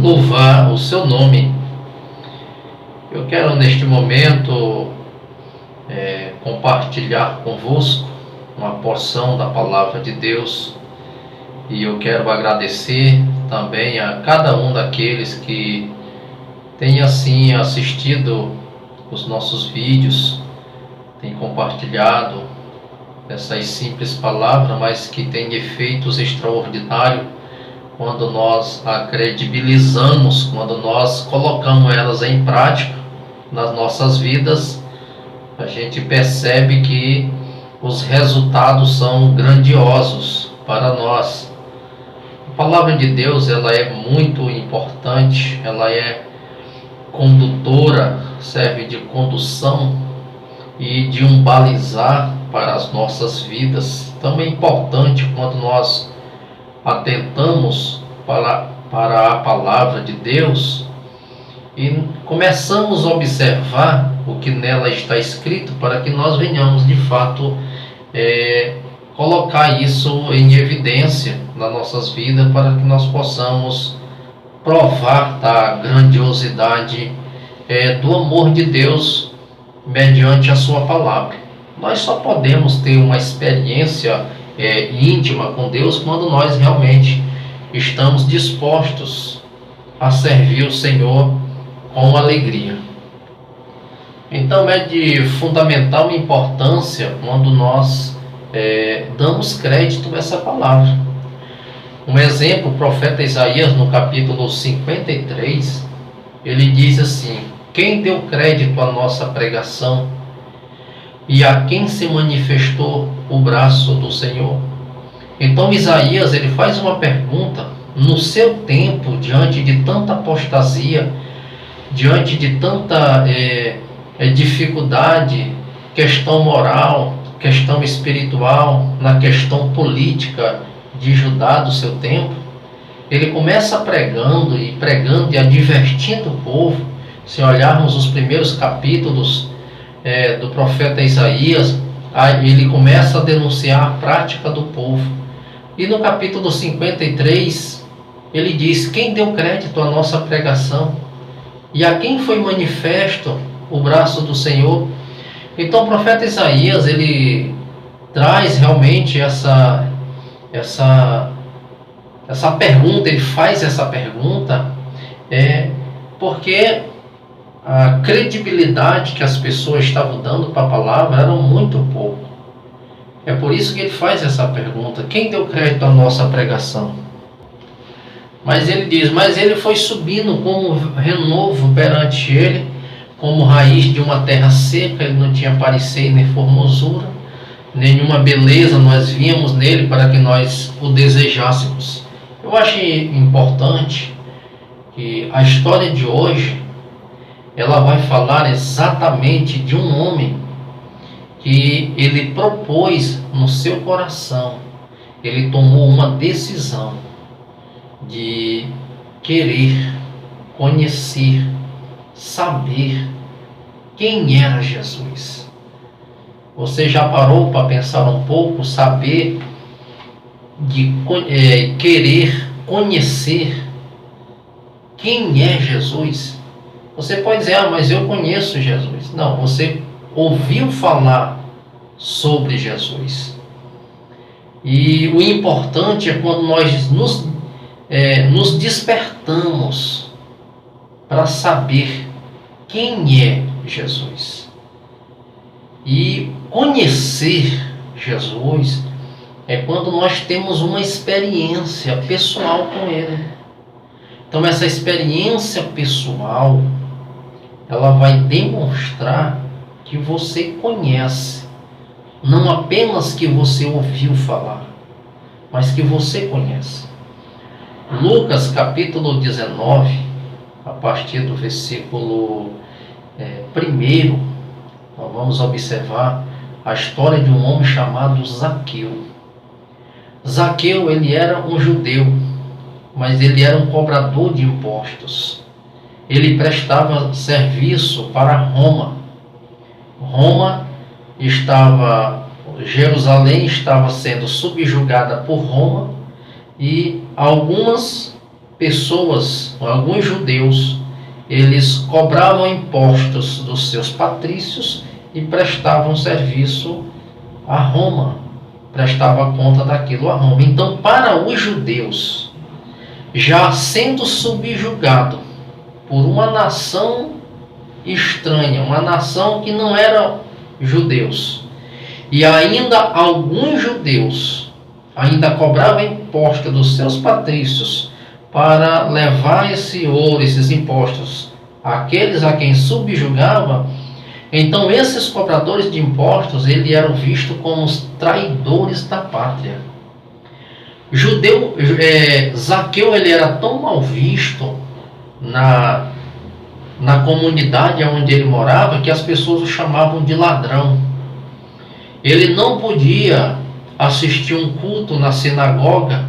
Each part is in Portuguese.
louvar o seu nome. Eu quero neste momento compartilhar convosco uma porção da palavra de Deus, e eu quero agradecer também a cada um daqueles que tem assim assistido os nossos vídeos, tem compartilhado essas simples palavras, mas que tem efeitos extraordinários quando nós a credibilizamos, quando nós colocamos elas em prática nas nossas vidas. A gente percebe que os resultados são grandiosos para nós. A palavra de Deus, ela é muito importante, ela é condutora, serve de condução e de um balizar para as nossas vidas. Também é importante quando nós atentamos para a palavra de Deus e começamos a observar o que nela está escrito, para que nós venhamos de fato colocar isso em evidência nas nossas vidas, para que nós possamos provar da grandiosidade do amor de Deus mediante a sua palavra. Nós só podemos ter uma experiência íntima com Deus quando nós realmente estamos dispostos a servir o Senhor com alegria. Então é de fundamental importância quando nós damos crédito a essa palavra. Um exemplo, o profeta Isaías, no capítulo 53, ele diz assim: quem deu crédito à nossa pregação e a quem se manifestou o braço do Senhor? Então Isaías, ele faz uma pergunta no seu tempo, diante de tanta apostasia, diante de tanta dificuldade, questão moral, questão espiritual, na questão política de Judá do seu tempo. Ele começa pregando e advertindo o povo. Se olharmos os primeiros capítulos do profeta Isaías, ele começa a denunciar a prática do povo. E no capítulo 53, ele diz: quem deu crédito à nossa pregação e a quem foi manifesto o braço do Senhor? Então o profeta Isaías, ele traz realmente essa pergunta, ele faz essa pergunta porque a credibilidade que as pessoas estavam dando para a palavra era muito pouco. É por isso que ele faz essa pergunta: quem deu crédito à nossa pregação? Mas ele diz: mas ele foi subindo como renovo perante ele, como raiz de uma terra seca. Ele não tinha parecer nem formosura, nenhuma beleza nós víamos nele para que nós o desejássemos. Eu acho importante que a história de hoje, ela vai falar exatamente de um homem que ele propôs no seu coração, ele tomou uma decisão de querer conhecer, saber quem era Jesus. Você já parou para pensar um pouco, saber, de querer conhecer quem é Jesus? Você pode dizer: mas eu conheço Jesus. Não, você ouviu falar sobre Jesus. E o importante é quando nós nos despertamos para saber quem é Jesus. E conhecer Jesus é quando nós temos uma experiência pessoal com Ele. Então essa experiência pessoal, ela vai demonstrar que você conhece, não apenas que você ouviu falar, mas que você conhece. Lucas capítulo 19, a partir do versículo 1, nós vamos observar a história de um homem chamado Zaqueu. Zaqueu, ele era um judeu, mas ele era um cobrador de impostos. Ele prestava serviço para Roma. Jerusalém estava sendo subjugada por Roma, e algumas pessoas, alguns judeus, eles cobravam impostos dos seus patrícios e prestavam serviço a Roma, prestava conta daquilo a Roma. Então, para os judeus, já sendo subjugado por uma nação estranha, uma nação que não era judeus, e ainda alguns judeus ainda cobravam imposto dos seus patrícios para levar esse ouro, esses impostos àqueles a quem subjugava, então esses cobradores de impostos, eles eram vistos como os traidores da pátria. Zaqueu, ele era tão mal visto na comunidade onde ele morava, que as pessoas o chamavam de ladrão. Ele não podia assistir um culto na sinagoga,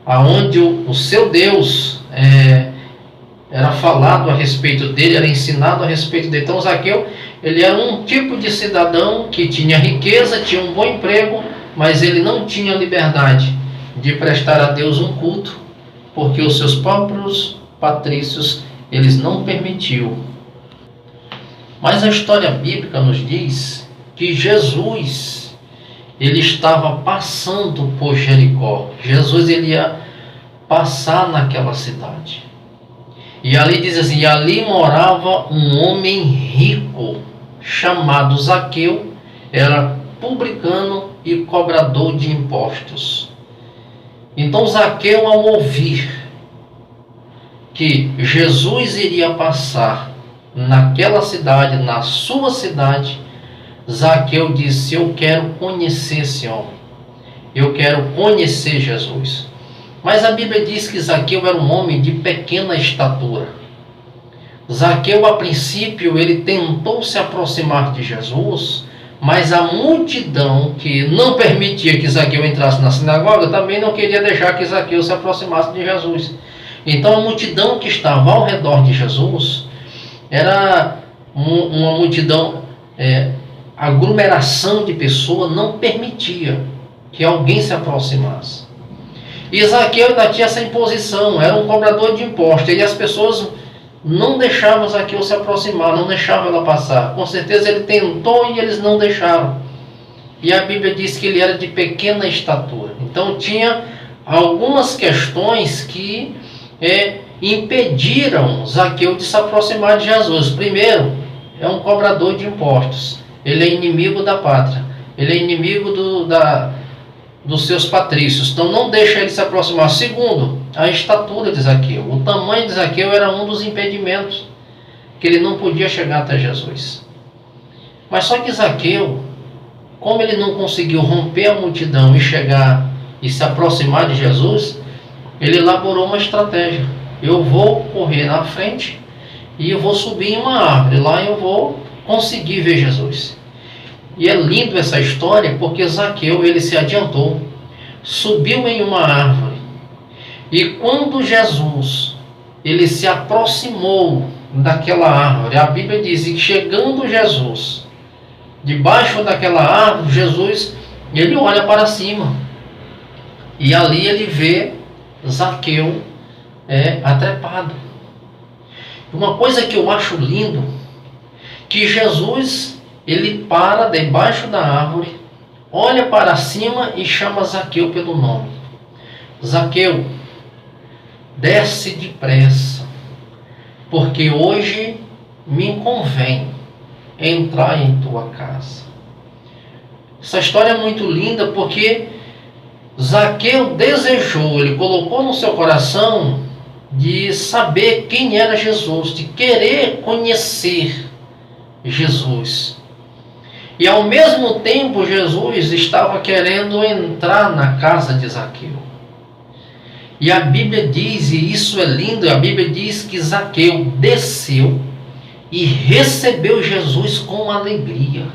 aonde o seu Deus era falado a respeito dele, era ensinado a respeito dele. Então Zaqueu, ele era um tipo de cidadão que tinha riqueza, tinha um bom emprego, mas ele não tinha liberdade de prestar a Deus um culto, porque os seus próprios patrícios, eles não permitiam. Mas a história bíblica nos diz que Jesus, ele estava passando por Jericó. Jesus, ele ia passar naquela cidade. E ali diz assim, e ali morava um homem rico, chamado Zaqueu, era publicano e cobrador de impostos. Então Zaqueu, ao ouvir que Jesus iria passar naquela cidade, na sua cidade, Zaqueu disse, eu quero conhecer esse homem, eu quero conhecer Jesus. Mas a Bíblia diz que Zaqueu era um homem de pequena estatura. Zaqueu, a princípio, ele tentou se aproximar de Jesus, mas a multidão que não permitia que Zaqueu entrasse na sinagoga também não queria deixar que Zaqueu se aproximasse de Jesus. Então a multidão que estava ao redor de Jesus era uma multidão, aglomeração de pessoas, não permitia que alguém se aproximasse. E Zaqueu ainda tinha essa imposição, era um cobrador de impostos, e as pessoas não deixavam Zaqueu se aproximar, não deixavam ela passar. Com certeza ele tentou e eles não deixaram. E a Bíblia diz que ele era de pequena estatura. Então tinha algumas questões que impediram Zaqueu de se aproximar de Jesus. Primeiro, é um cobrador de impostos. Ele é inimigo da pátria. Ele é inimigo dos seus patrícios. Então não deixa ele se aproximar. Segundo, a estatura de Zaqueu. O tamanho de Zaqueu era um dos impedimentos, que ele não podia chegar até Jesus. Mas só que Zaqueu, como ele não conseguiu romper a multidão e chegar e se aproximar de Jesus, ele elaborou uma estratégia. Eu vou correr na frente e eu vou subir em uma árvore. Lá eu vou conseguir ver Jesus. E é lindo essa história, porque Zaqueu, ele se adiantou, subiu em uma árvore. E quando Jesus, ele se aproximou daquela árvore, a Bíblia diz que chegando Jesus, debaixo daquela árvore, Jesus, ele olha para cima. E ali ele vê Zaqueu atrepado. Uma coisa que eu acho lindo, que Jesus, ele para debaixo da árvore, olha para cima e chama Zaqueu pelo nome. Zaqueu, desce depressa, porque hoje me convém entrar em tua casa. Essa história é muito linda, porque Zaqueu desejou, ele colocou no seu coração de saber quem era Jesus, de querer conhecer Jesus. E ao mesmo tempo Jesus estava querendo entrar na casa de Zaqueu. E a Bíblia diz, e isso é lindo, a Bíblia diz que Zaqueu desceu e recebeu Jesus com alegria.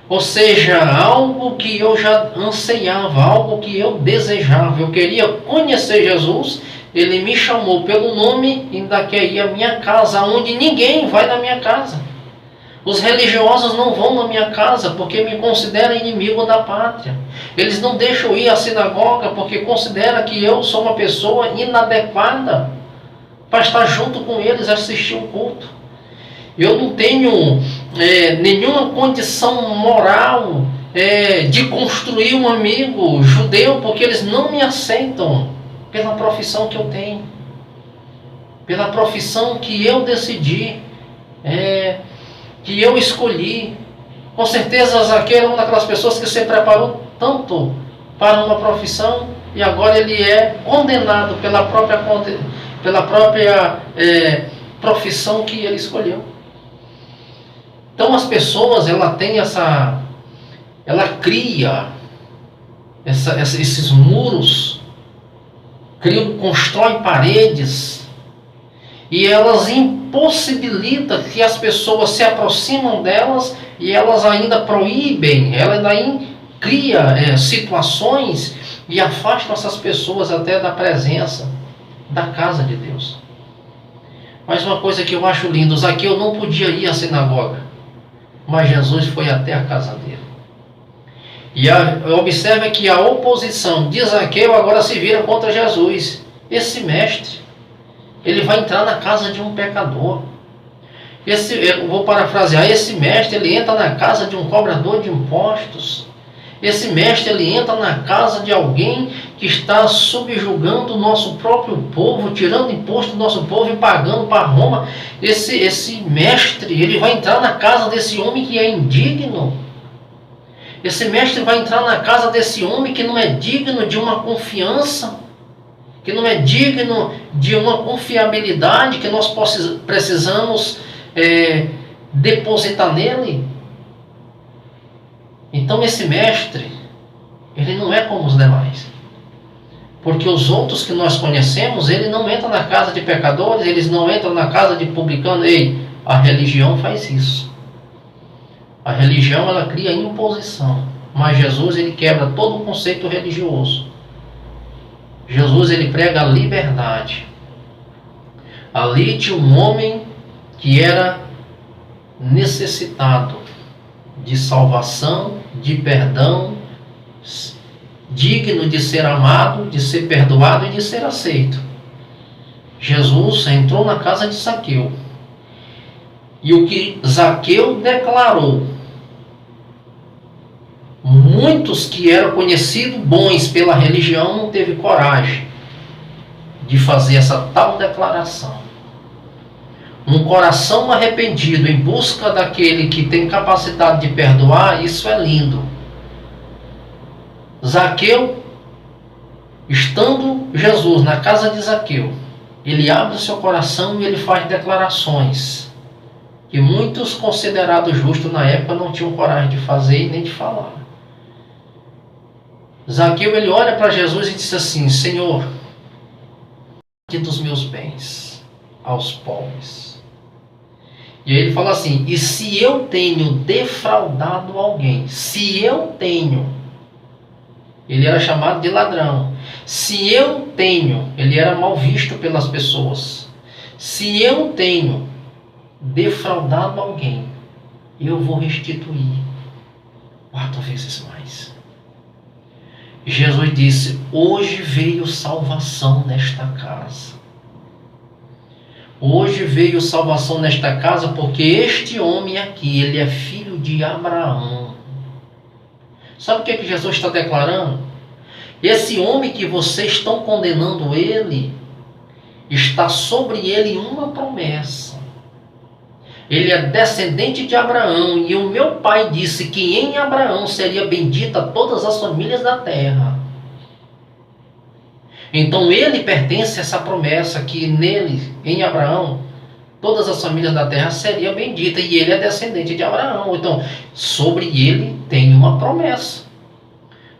Ou seja, algo que eu já anseiava, algo que eu desejava. Eu queria conhecer Jesus, ele me chamou pelo nome e ainda quer ir à minha casa, onde ninguém vai na minha casa. Os religiosos não vão na minha casa porque me consideram inimigo da pátria. Eles não deixam ir à sinagoga porque consideram que eu sou uma pessoa inadequada para estar junto com eles, assistir o culto. Eu não tenho nenhuma condição moral de construir um amigo judeu, porque eles não me aceitam pela profissão que eu tenho, pela profissão que eu decidi, que eu escolhi. Com certeza Zaqueu era uma daquelas pessoas que se preparou tanto para uma profissão e agora ele é condenado pela própria profissão que ele escolheu. Então as pessoas, ela cria esses muros, constrói paredes e elas impossibilitam que as pessoas se aproximam delas, e elas ainda proíbem, ela ainda cria situações e afastam essas pessoas até da presença da casa de Deus. Mas uma coisa que eu acho lindo, Zaqueu não podia ir à sinagoga, mas Jesus foi até a casa dele. E observe que a oposição de Zaqueu agora se vira contra Jesus. Esse mestre, ele vai entrar na casa de um pecador. Eu vou parafrasear, esse mestre, ele entra na casa de um cobrador de impostos. Esse mestre, ele entra na casa de alguém que está subjugando o nosso próprio povo, tirando imposto do nosso povo e pagando para Roma. Esse mestre, ele vai entrar na casa desse homem que é indigno. Esse mestre vai entrar na casa desse homem que não é digno de uma confiança, que não é digno de uma confiabilidade que nós precisamos depositar nele. Então esse mestre, ele não é como os demais. Porque os outros que nós conhecemos, ele não entra na casa de pecadores, eles não entram na casa de publicanos. Ei, a religião faz isso. A religião, ela cria imposição. Mas Jesus, ele quebra todo o conceito religioso. Jesus, ele prega a liberdade. Ali tinha um homem que era necessitado de salvação, de perdão, digno de ser amado, de ser perdoado e de ser aceito. Jesus entrou na casa de Zaqueu. E o que Zaqueu declarou, muitos que eram conhecidos bons pela religião não teve coragem de fazer essa tal declaração. Um coração arrependido em busca daquele que tem capacidade de perdoar, isso é lindo. Zaqueu, estando Jesus na casa de Zaqueu, ele abre o seu coração e ele faz declarações que muitos considerados justos na época não tinham coragem de fazer e nem de falar. Zaqueu, ele olha para Jesus e diz assim: Senhor, dê dos meus bens aos pobres. E aí ele fala assim: e se eu tenho defraudado alguém, se eu tenho, ele era chamado de ladrão. Se eu tenho, ele era mal visto pelas pessoas. Se eu tenho defraudado alguém, eu vou restituir 4 vezes mais. Jesus disse: hoje veio salvação nesta casa. Hoje veio salvação nesta casa porque este homem aqui, ele é filho de Abraão. Sabe o que Jesus está declarando? Esse homem que vocês estão condenando ele, está sobre ele uma promessa. Ele é descendente de Abraão, e o meu pai disse que em Abraão seria bendita todas as famílias da terra. Então ele pertence a essa promessa que nele, em Abraão, todas as famílias da terra seriam benditas, e ele é descendente de Abraão. Então, sobre ele tem uma promessa.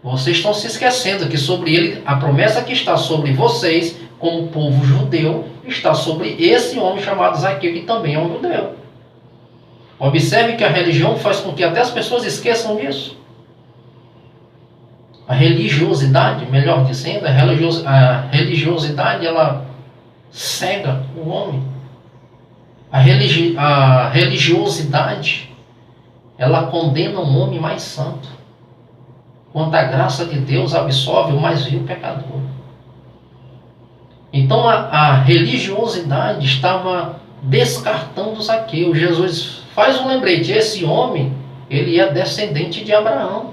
Vocês estão se esquecendo que sobre ele, a promessa que está sobre vocês, como povo judeu, está sobre esse homem chamado Zaqueu, que também é um judeu. Observe que a religião faz com que até as pessoas esqueçam disso. A religiosidade, melhor dizendo, a religiosidade, ela cega o homem. A religiosidade, ela condena um homem mais santo, quanto a graça de Deus absolve o mais vil pecador. Então a religiosidade estava descartando Zaqueu. Jesus faz um lembrete: esse homem, ele é descendente de Abraão.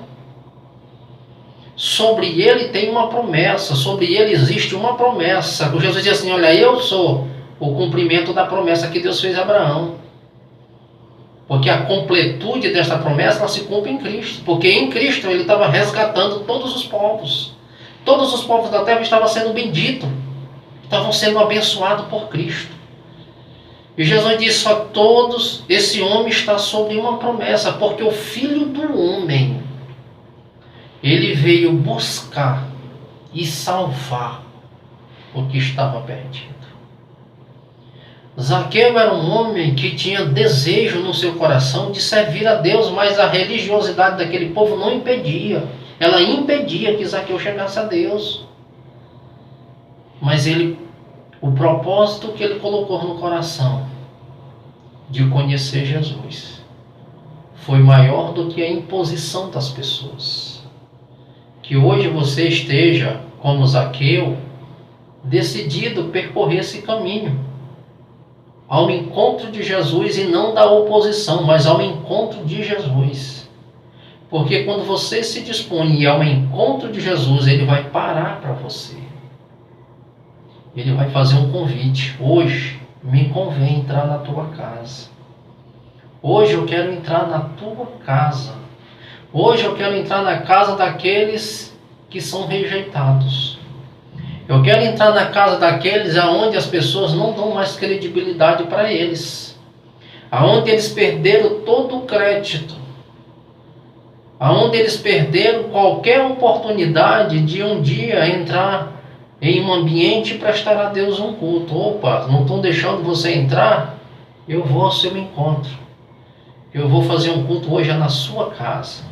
Sobre ele tem uma promessa, sobre ele existe uma promessa. O Jesus diz assim: olha, eu sou o cumprimento da promessa que Deus fez a Abraão. Porque a completude desta promessa, ela se cumpre em Cristo. Porque em Cristo ele estava resgatando todos os povos. Todos os povos da terra estavam sendo benditos, estavam sendo abençoados por Cristo. E Jesus disse a todos: esse homem está sobre uma promessa, porque o Filho do Homem, ele veio buscar e salvar o que estava perdido. Zaqueu era um homem que tinha desejo no seu coração de servir a Deus, mas a religiosidade daquele povo não impedia. Ela impedia que Zaqueu chegasse a Deus. Mas o propósito que ele colocou no coração de conhecer Jesus foi maior do que a imposição das pessoas. Que hoje você esteja, como Zaqueu, decidido a percorrer esse caminho ao encontro de Jesus, e não da oposição, mas ao encontro de Jesus. Porque quando você se dispõe a ir ao encontro de Jesus, ele vai parar para você. Ele vai fazer um convite: hoje me convém entrar na tua casa. Hoje eu quero entrar na tua casa. Hoje eu quero entrar na casa daqueles que são rejeitados. Eu quero entrar na casa daqueles aonde as pessoas não dão mais credibilidade para eles. Aonde eles perderam todo o crédito. Aonde eles perderam qualquer oportunidade de um dia entrar em um ambiente e prestar a Deus um culto. Opa, não estão deixando você entrar? Eu vou ao seu encontro. Eu vou fazer um culto hoje na sua casa.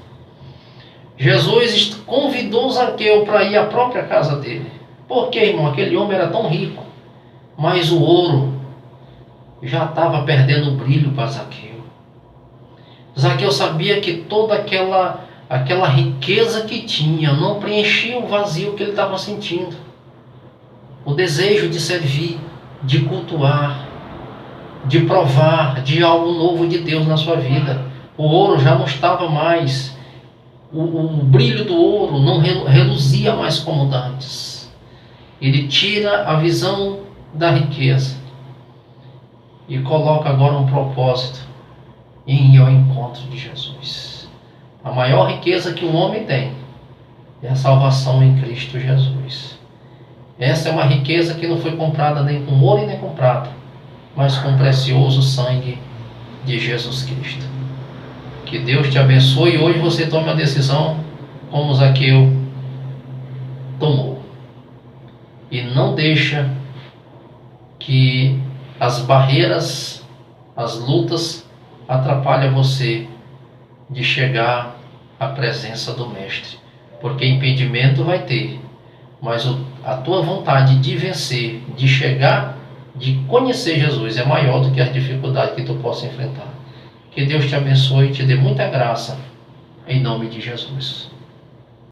Jesus convidou Zaqueu para ir à própria casa dele. Por quê, irmão? Aquele homem era tão rico, mas o ouro já estava perdendo o brilho para Zaqueu. Zaqueu sabia que toda aquela riqueza que tinha não preenchia o vazio que ele estava sentindo. O desejo de servir, de cultuar, de provar de algo novo de Deus na sua vida. O ouro já não estava mais, o brilho do ouro não reluzia mais como antes. Ele tira a visão da riqueza e coloca agora um propósito em ir ao encontro de Jesus. A maior riqueza que um homem tem é a salvação em Cristo Jesus. Essa é uma riqueza que não foi comprada nem com ouro e nem com prata, mas com o precioso sangue de Jesus Cristo. Que Deus te abençoe e hoje você tome a decisão como Zaqueu tomou. E não deixa que as barreiras, as lutas atrapalhem você de chegar à presença do Mestre. Porque impedimento vai ter, mas a tua vontade de vencer, de chegar, de conhecer Jesus é maior do que as dificuldades que tu possa enfrentar. Que Deus te abençoe e te dê muita graça, em nome de Jesus.